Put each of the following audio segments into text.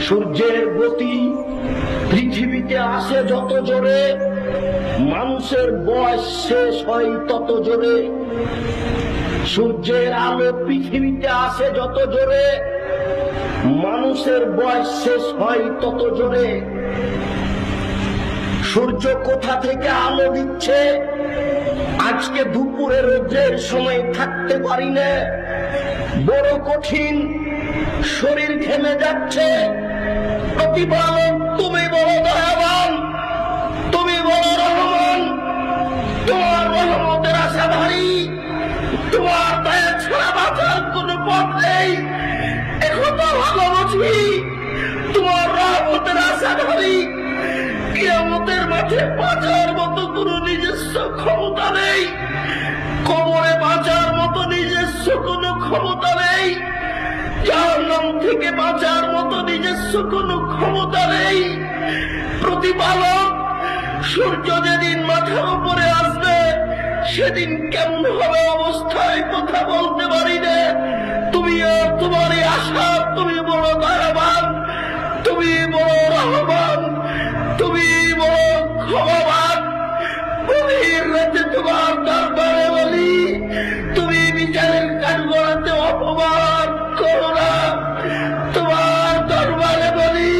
সূর্যের গতি পৃথিবীতে আসে যত জোরে, মানুষের বয়স শেষ হয় তত জোরে। সূর্যের আলো পৃথিবীতে আসে যত জোরে, মানুষের বয়স শেষ হয় তত জোরে। সূর্য কোথা থেকে আলো দিচ্ছে আজকে দুপুরে রোদ্রের সময় থাকতে পারি না, বড় কঠিন, শরীর ঘেমে যাচ্ছে। প্রতিপালক তুমি বড় দয়াবান, তুমি বড় রহমান, তোমার রহমতের আশা ভারী, তোমার দয়া ছাড়া বাঁচার কোন পথ নেই। এখন তো ভালো বুঝি তোমার রহমতের আশা ভারী। কিয়ামতের মাঠে বাঁচার মতো কোন নিজস্ব ক্ষমতা নেই, কবরে বাঁচার মতো নিজস্ব কোন ক্ষমতা নেই, জাহান্নাম থেকে বাঁচার মতো নিজস্ব কোন ক্ষমতা নেই। প্রতিপালক সূর্য যেদিন মাথার উপরে আসবে সেদিন কেমন হবে অবস্থায় কথা বলতে পারি না। তুমি তোমারই আশা, তুমি বড় দয়াবান, তুমি বড় রহমান, তুমি বড় ক্ষমাবান। গভীর রাতে তোমার দরবারে বলি তুমি বিচারের কাঠগড়াতে অপমান করো না। তোমার দরবারে বলি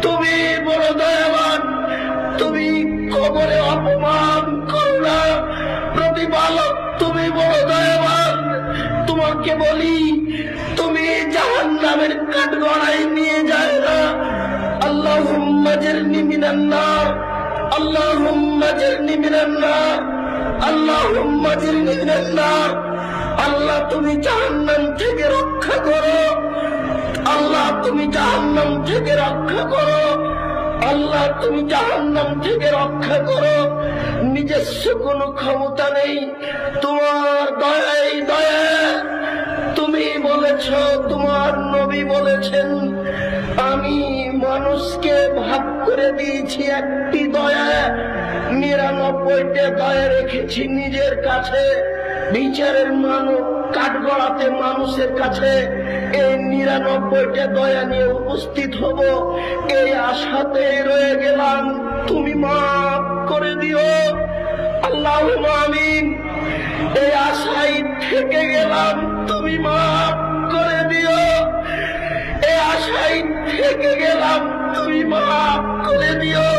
তুমি বড় দয়াবান, তুমি কবরে অপমান করো না। প্রতিপালক তুমি বড় দয়াবান, তোমাকে বলি তুমি জাহান্নামের কাঠগড়ায় নিয়ে যায় না। আল্লাহুম্মা জারনি মিনান নার, আল্লাহুম্মা জারনি মিনান নার, আল্লাহুম্মা জারনি মিনান নার। আল্লাহ তুমি জাহান্নাম থেকে রক্ষা করো, আল্লাহ তুমি জাহান্নাম থেকে রক্ষা করো, আল্লাহ তুমি জাহান্নাম থেকে রক্ষা করো। নিজস্ব কোনো ক্ষমতা নেই, তোমার দয়াই দয়া। তুমি বলেছ, তোমার নবী বলেছেন, আমি মানুষকে ভাগ করে দিয়েছি একটি দয়া, ৯৯টা দয়া রেখেছি নিজের কাছে। বিচারের কাঠগড়াতে মানুষের কাছে এই ৯৯টা দয়া নিয়ে উপস্থিত হব, এই আশাতে রয়ে গেলাম। তুমি মাফ করে দিও, আল্লাহুম্মা আমিন। এই আশায় থেকে গেলাম, তুমি মাফ করে দিও। এই আশায় থেকে গেলাম, তুমি মাফ করে দিও।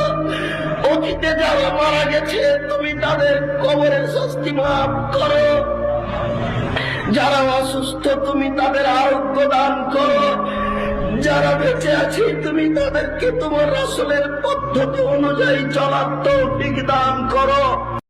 অতীতে যারা মারা গেছে তুমি তাদের কবরের শাস্তি মাফ করো। যারা অসুস্থ তুমি তাদের আরোগ্য দান করো। যারা বেঁচে আছে তুমি তাদেরকে তোমার রাসূলের পদ্ধতি অনুযায়ী চলার তৌফিক দান করো।